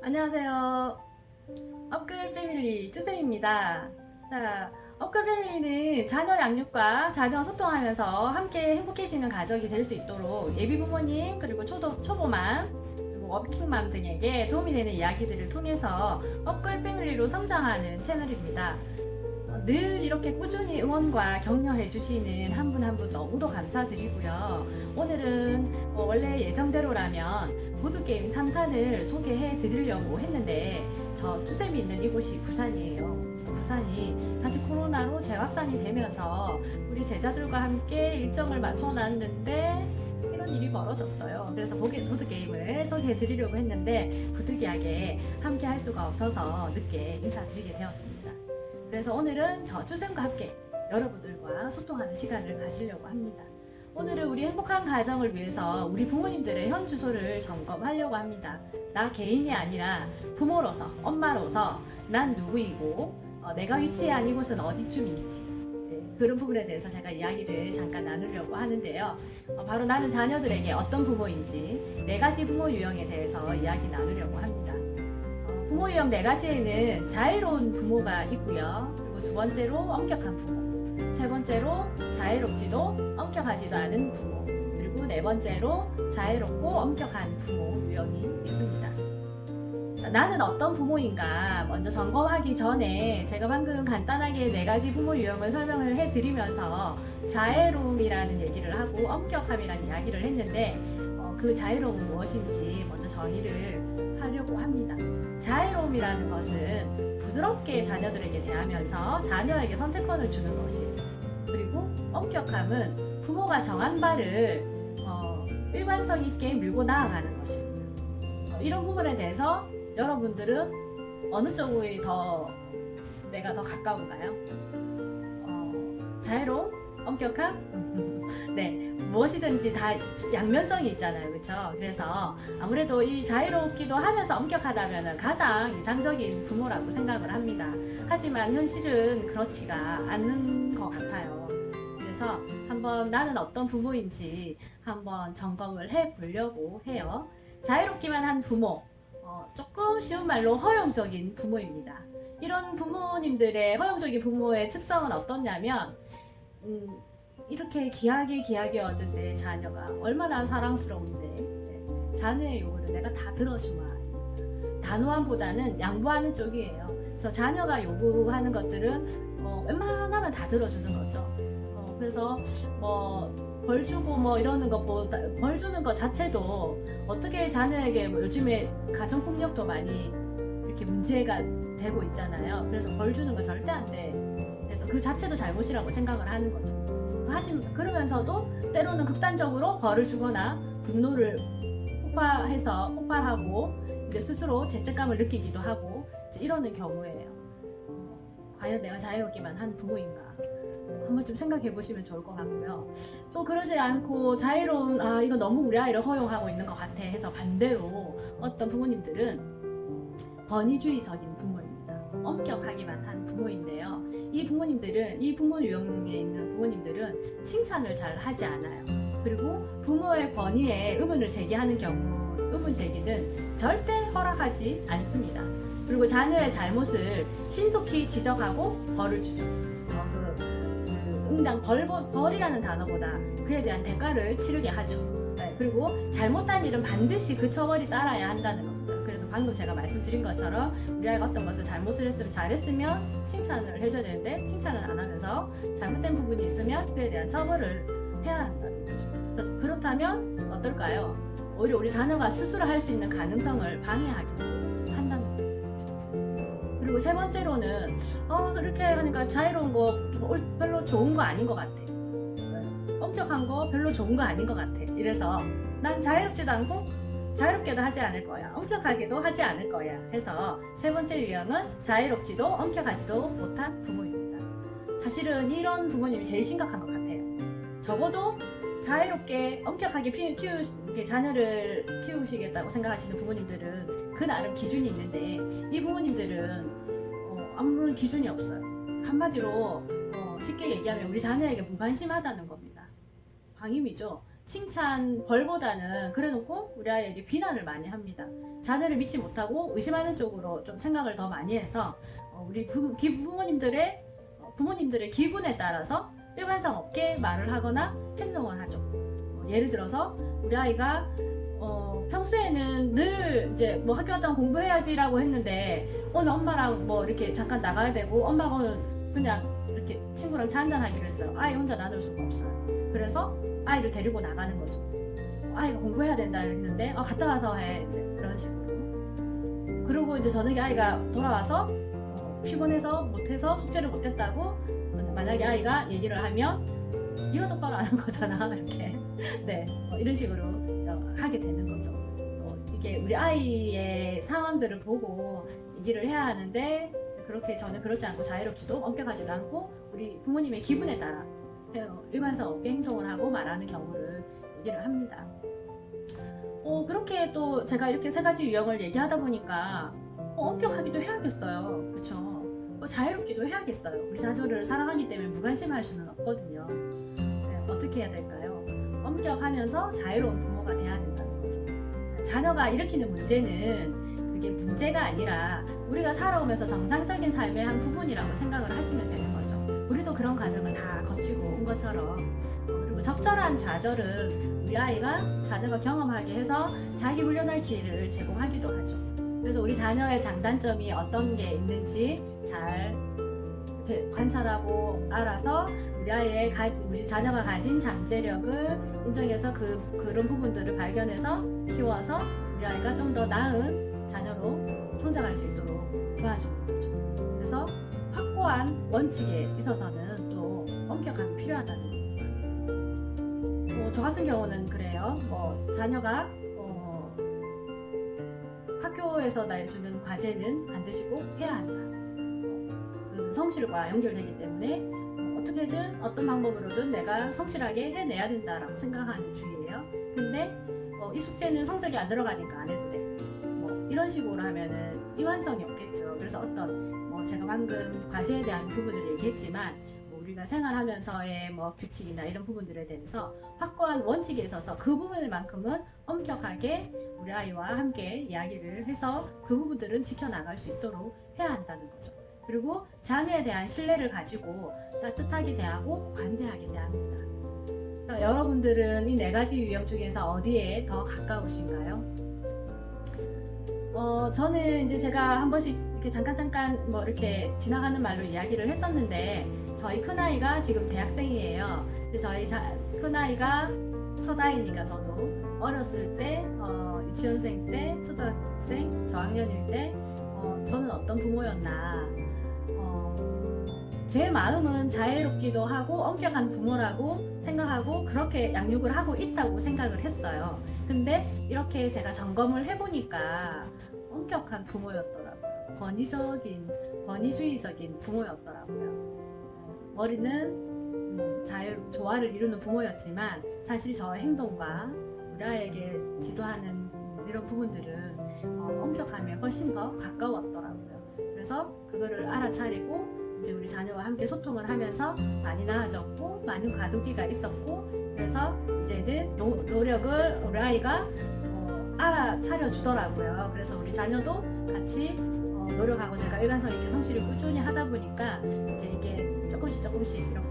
안녕하세요. 업글 패밀리 쭈쌤입니다. 자, 업글 패밀리는 자녀 양육과 자녀 소통하면서 함께 행복해지는 가족이 될 수 있도록 예비 부모님 그리고 초보맘 그리고 워킹맘 등에게 도움이 되는 이야기들을 통해서 업글 패밀리로 성장하는 채널입니다. 늘 이렇게 꾸준히 응원과 격려해 주시는 한 분 한 분 너무도 감사드리고요. 오늘은 원래 예정대로라면 보드게임 3탄을 소개해 드리려고 했는데 저 쭈쌤이 있는 이곳이 부산이에요. 그래서 부산이 다시 코로나로 재확산이 되면서 우리 제자들과 함께 일정을 맞춰놨는데 이런 일이 벌어졌어요. 그래서 보드게임을 소개해 드리려고 했는데 부득이하게 함께 할 수가 없어서 늦게 인사드리게 되었습니다. 그래서 오늘은 저 쭈쌤과 함께 여러분들과 소통하는 시간을 가지려고 합니다. 오늘은 우리 행복한 가정을 위해서 우리 부모님들의 현 주소를 점검하려고 합니다. 나 개인이 아니라 부모로서, 엄마로서 난 누구이고 내가 위치한 이곳은 어디쯤인지 그런 부분에 대해서 제가 이야기를 잠깐 나누려고 하는데요. 바로 나는 자녀들에게 어떤 부모인지 4가지 부모 유형에 대해서 이야기 나누려고 합니다. 부모 유형 4가지에는 자애로운 부모가 있고요. 그리고 두 번째로 엄격한 부모, 세 번째로 자애롭지도 엄격하지도 않은 부모, 그리고 네 번째로 자애롭고 엄격한 부모 유형이 있습니다. 자, 나는 어떤 부모인가 먼저 점검하기 전에 제가 방금 간단하게 4가지 부모 유형을 설명을 해드리면서 자애로움이라는 얘기를 하고 엄격함이라는 이야기를 했는데 그 자애로움은 무엇인지 먼저 정의를 하려고 합니다. 자애로움이라는 것은 부드럽게 자녀들에게 대하면서 자녀에게 선택권을 주는 것이에요. 그리고 엄격함은 부모가 정한 바를 일관성 있게 밀고 나아가는 것입니다. 이런 부분에 대해서 여러분들은 어느 쪽이 내가 더 가까운가요? 자애로움? 엄격함? 네, 무엇이든지 다 양면성이 있잖아요, 그렇죠? 그래서 아무래도 이 자유롭기도 하면서 엄격하다면 가장 이상적인 부모라고 생각을 합니다. 하지만 현실은 그렇지가 않는 것 같아요. 그래서 한번 나는 어떤 부모인지 한번 점검을 해보려고 해요. 자유롭기만 한 부모, 조금 쉬운 말로 허용적인 부모입니다. 이런 부모님들의 허용적인 부모의 특성은 어떠냐면 이렇게 귀하게 얻은 내 자녀가 얼마나 사랑스러운데 자녀의 요구를 내가 다 들어주마. 단호함보다는 양보하는 쪽이에요. 그래서 자녀가 요구하는 것들은 웬만하면 다 들어주는 거죠. 그래서 벌 주고 이러는 것보다 벌 주는 것 자체도 어떻게 자녀에게 요즘에 가정폭력도 많이 이렇게 문제가 되고 있잖아요. 그래서 벌 주는 거 절대 안 돼. 그래서 그 자체도 잘못이라고 생각을 하는 거죠. 그러면서도 때로는 극단적으로 벌을 주거나 분노를 폭발하고 이제 스스로 죄책감을 느끼기도 하고 이러는 경우에요. 과연 내가 자유롭기만 한 부모인가? 한번 좀 생각해 보시면 좋을 것 같고요. 또 그러지 않고 자유로운 이거 너무 우리 아이를 허용하고 있는 것 같아 해서 반대로 어떤 부모님들은 권위주의적인 부모입니다. 엄격하기만 한 부모인데요. 이 부모 유형에 있는 부모님들은 칭찬을 잘 하지 않아요. 그리고 부모의 권위에 의문을 제기하는 경우 의문 제기는 절대 허락하지 않습니다. 그리고 자녀의 잘못을 신속히 지적하고 벌을 주죠. 응당 벌이라는 단어보다 그에 대한 대가를 치르게 하죠. 네, 그리고 잘못한 일은 반드시 그 처벌이 따라야 한다는 겁니다. 그래서 방금 제가 말씀드린 것처럼 우리 아이가 어떤 것을 잘못을 했으면 잘했으면 칭찬을 해줘야 되는데 칭찬을 안 하면서 잘못된 부분이 있으면 그에 대한 처벌을 해야 한다는 거죠. 그렇다면 어떨까요? 오히려 우리 자녀가 스스로 할 수 있는 가능성을 방해하기도 한다는 거죠. 그리고 세 번째로는 이렇게 하니까 자유로운 거 별로 좋은 거 아닌 것 같아. 엄격한 거 별로 좋은 거 아닌 것 같아. 이래서 난 자유롭지도 않고 자유롭게도 하지 않을 거야. 엄격하게도 하지 않을 거야. 해서 세 번째 유형은 자유롭지도 엄격하지도 못한 부모입니다. 사실은 이런 부모님이 제일 심각한 것 같아요. 적어도 자유롭게 엄격하게 자녀를 키우시겠다고 생각하시는 부모님들은 그 나름 기준이 있는데 이 부모님들은 아무런 기준이 없어요. 한마디로 쉽게 얘기하면 우리 자녀에게 무관심하다는 겁니다. 방임이죠. 칭찬 벌보다는 그래놓고 우리 아이에게 비난을 많이 합니다. 자녀를 믿지 못하고 의심하는 쪽으로 좀 생각을 더 많이 해서 우리 부모님들의 기분에 따라서 일관성 없게 말을 하거나 행동을 하죠. 예를 들어서 우리 아이가 평소에는 늘 이제 뭐 학교 갔다 오면 공부해야지라고 했는데 오늘 엄마랑 뭐 이렇게 잠깐 나가야 되고 엄마가 오늘 그냥 이렇게 친구랑 차 한잔 하기로 했어요. 아이 혼자 놔둘 수가 없어요. 그래서 아이를 데리고 나가는 거죠. 아이가 공부해야 된다 했는데 갔다 와서 해 이제 그런 식으로. 그리고 이제 저녁에 아이가 돌아와서 피곤해서 못해서 숙제를 못했다고 만약에 아이가 얘기를 하면 이거 똑바로 안 한 거잖아 이렇게 네 이런 식으로 하게 되는 거죠. 이게 우리 아이의 상황들을 보고 얘기를 해야 하는데 그렇게 전혀 그렇지 않고 자유롭지도 엄격하지도 않고 우리 부모님의 기분에 따라 일관성 없게 행동을 하고 말하는 경우를 얘기를 합니다. 그렇게 또 제가 이렇게 세 가지 유형을 얘기하다 보니까 엄격하기도 해야겠어요. 그렇죠? 자유롭기도 해야겠어요. 우리 자녀를 사랑하기 때문에 무관심할 수는 없거든요. 네, 어떻게 해야 될까요? 엄격하면서 자유로운 부모가 돼야 된다는 거죠. 자녀가 일으키는 문제는 그게 문제가 아니라 우리가 살아오면서 정상적인 삶의 한 부분이라고 생각을 하시면 되는 거죠. 우리도 그런 과정을 다 거치고 온 것처럼 그리고 적절한 좌절은 우리 아이가 자녀가 경험하게 해서 자기 훈련할 기회를 제공하기도 하죠. 그래서 우리 자녀의 장단점이 어떤 게 있는지 잘 관찰하고 알아서 우리 자녀가 가진 잠재력을 인정해서 그런 부분들을 발견해서 키워서 우리 아이가 좀 더 나은 자녀로 성장할 수 있도록 도와주는 거죠. 그래서 확고한 원칙에 있어서는 또 엄격함이 필요하다는 거예요. 저 같은 경우는 그래요. 자녀가 학교에서 내주는 과제는 반드시 꼭 해야 한다. 그 성실과 연결되기 때문에 어떻게든 어떤 방법으로든 내가 성실하게 해내야 된다라고 생각하는 주의예요. 근데 이 숙제는 성적이 안 들어가니까 안 해도 돼. 이런 식으로 하면은 일관성이 없겠죠. 그래서 제가 방금 과제에 대한 부분을 얘기했지만 우리가 생활하면서의 규칙이나 이런 부분들에 대해서 확고한 원칙에 있어서 그 부분만큼은 엄격하게 우리 아이와 함께 이야기를 해서 그 부분들은 지켜나갈 수 있도록 해야 한다는 거죠. 그리고 자녀에 대한 신뢰를 가지고 따뜻하게 대하고 관대하게 대합니다. 여러분들은 이 네 가지 유형 중에서 어디에 더 가까우신가요? 저는 이제 제가 한 번씩 이렇게 잠깐 이렇게 지나가는 말로 이야기를 했었는데 저희 큰아이가 지금 대학생이에요. 근데 저희 큰아이가 첫 아이니까 저도 어렸을 때 유치원생 때 초등학생 저학년일 때 저는 어떤 부모였나 제 마음은 자유롭기도 하고 엄격한 부모라고 생각하고 그렇게 양육을 하고 있다고 생각을 했어요. 근데 이렇게 제가 점검을 해보니까 엄격한 부모였더라고요. 권위주의적인 부모였더라고요. 머리는 조화를 이루는 부모였지만 사실 저의 행동과 우리 아이에게 지도하는 이런 부분들은 엄격함에 훨씬 더 가까웠더라고요. 그래서 그거를 알아차리고 이제 우리 자녀와 함께 소통을 하면서 많이 나아졌고 많은 과도기가 있었고 그래서 이제는 노력을 우리 아이가 알아차려 주더라고요. 그래서 우리 자녀도 같이 노력하고 제가 일관성 있게 성실을 꾸준히 하다 보니까 이제 이게 조금씩 이렇게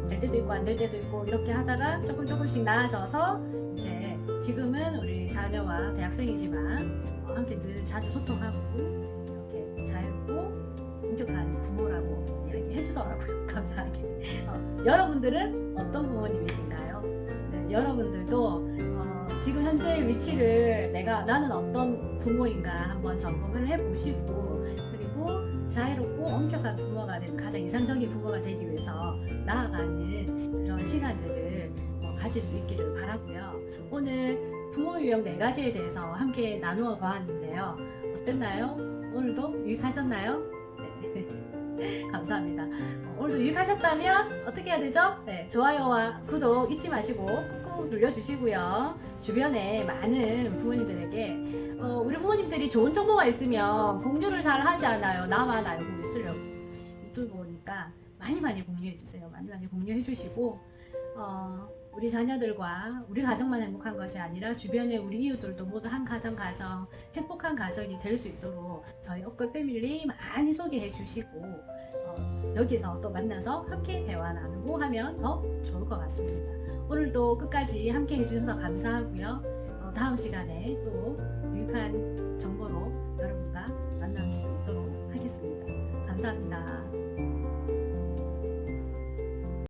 될 때도 있고 안 될 때도 있고 이렇게 하다가 조금씩 나아져서 이제 지금은 우리 자녀와 대학생이지만 함께 늘 자주 소통하고 이렇게 자유롭고 엄격한 부모라고 이야기해주더라고요. 감사하게. 여러분들은 어떤 부모님이신가요? 네, 여러분들도 지금 현재의 위치를 나는 어떤 부모인가 한번 점검을 해보시고 그리고 자유롭고 엄격한 부모가 되는 가장 이상적인 부모가 되기 위해서 나아가는 그런 시간들을 가질 수 있기를 바라고요. 오늘 부모 유형 4가지에 대해서 함께 나누어 보았는데요. 어땠나요? 오늘도 유익하셨나요? 네. 감사합니다. 오늘도 유익하셨다면 어떻게 해야 되죠? 네, 좋아요와 구독 잊지 마시고 꾹꾹 눌러주시고요. 주변에 많은 부모님들에게 우리 부모님들이 좋은 정보가 있으면 공유를 잘 하지 않아요. 나만 알고 있으려고. 유튜브 보니까 많이 공유해 주세요. 많이 공유해 주시고 우리 자녀들과 우리 가정만 행복한 것이 아니라 주변의 우리 이웃들도 모두 한 가정 행복한 가정이 될 수 있도록 저희 업글 패밀리 많이 소개해 주시고 여기서 또 만나서 함께 대화 나누고 하면 더 좋을 것 같습니다. 오늘도 끝까지 함께 해주셔서 감사하고요. 다음 시간에 또 유익한 정보로 여러분과 만날 수 있도록 하겠습니다. 감사합니다.